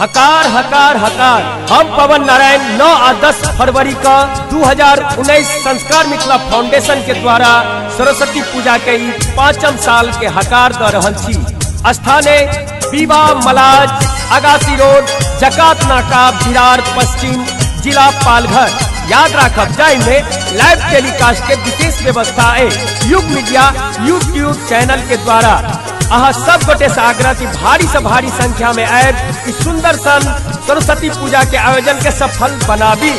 हकार हकार हकार। हम पवन नारायण 9 और 10 फरवरी का 2019 संस्कार मिथिला फाउंडेशन के द्वारा सरस्वती पूजा के 5म साल के हकार द रहल छी। स्थाने बीबा मलाज अगासी रोड जकात नाका बिरार पश्चिम जिला पालघर। याद रखब जाए में लाइव टेलीकास्ट के विशेष व्यवस्था है। युग मीडिया यूट्यूब चैनल के द्वारा अहाँ सब गोटे से आग्रह की भारी से भारी संख्या में आए इस सुंदर सन सरस्वती पूजा के आयोजन के सफल बनाबी।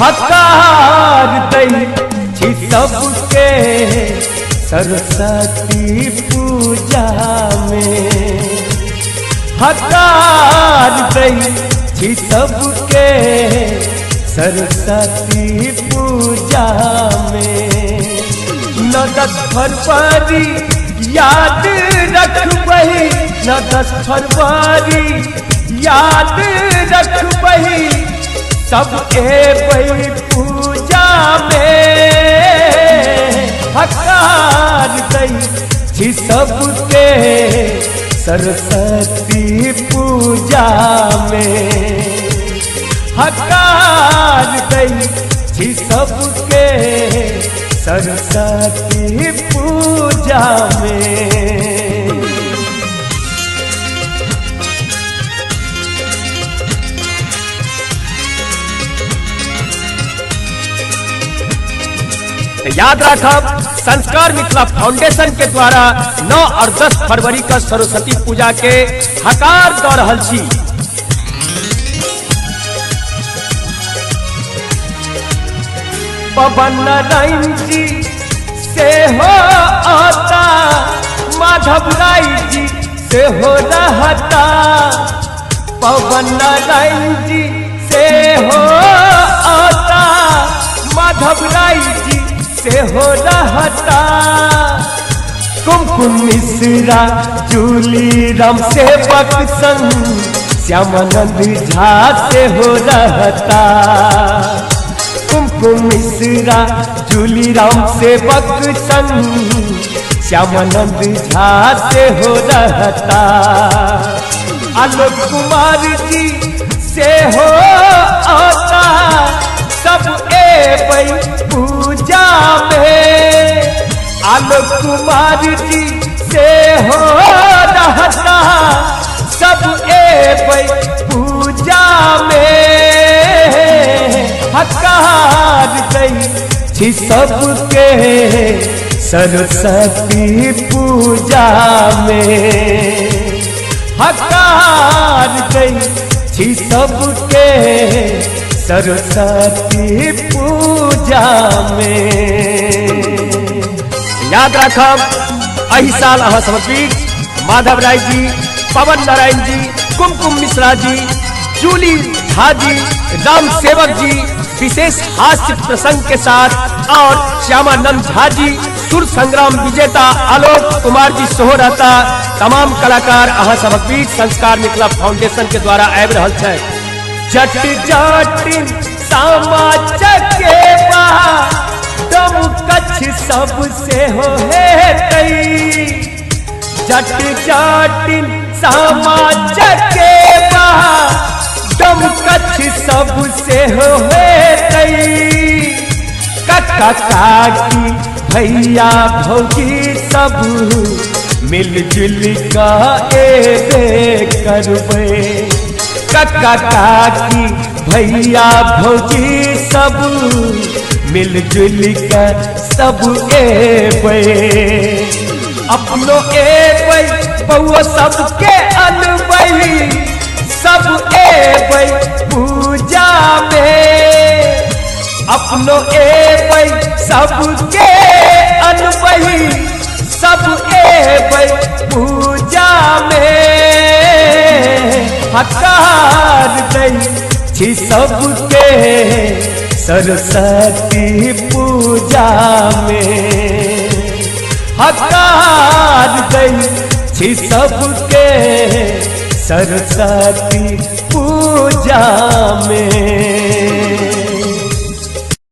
हकार दै छी सबके सरस्वती पूजा में, हकार दै छी सबके सरस्वती पूजा में। 9 10 फरवरी याद रखबही, 9 10 फरवरी याद रखबही, सब एबै पूजा में। हकार दै छी सबके सरस्वती पूजा में, हकार दै छी सबके सरस्वती पूजा में। याद रखब संस्कार मिथिला फाउंडेशन के द्वारा 9 और 10 फरवरी का सरस्वती पूजा के हकार द रहल छी। पवन नारायण जी से हो आता, माधव राय जी से हो रहता, पवन नारायण जी से हो आता, माधव राय जी से हो रहता, कुमकुम मिश्रा जूली राम सेवक संग श्यामानंद झा से हो रहता, कुमकुम मिश्रा जूली राम सेवक संग श्यामानंद झा से हो रहता, आलोक कुमार जी से हो आता, सब एबै पूजा में। आलोक कुमार जी से हो रहता, सब एबै पूजा में। हकार दै छी सबके सरस्वती पूजा में, हकार दै छी सबके सरस्वती पूजा में। याद रखब एहि साल अहाँ समर्पित माधव राय जी, पवन नारायण जी, कुमकुम मिश्रा जी, जूली झा जी, राम सेवक जी विशेष हास्य प्रसंग के साथ और श्यामानंद झा जी सुर संग्राम विजेता आलोक कुमार जी सोहो रहता। तमाम कलाकार अहाँ समर्पित संस्कार मिथिला फाउंडेशन के द्वारा आबि रहल छै। जट जटिन समाज के दम कछ सबसे हो हेतै, जट जटिन समाज के दम कछ सबसे हो हेतै, कक्का काकी भैया भौजी सब मिलजुल कऽ एबे करबै, कक्का काकी भैया भौजी सब मिलजुल कऽ सब एबै, अपनो एबै बउआ सबके अनबै, सब एबै पूजा में। अपनो एबै सबके अनबै, सब एबै पूजा में। हकार दै छी सबके सरस्वती पूजा में, हकार दै छी सबके सरस्वती पूजा में।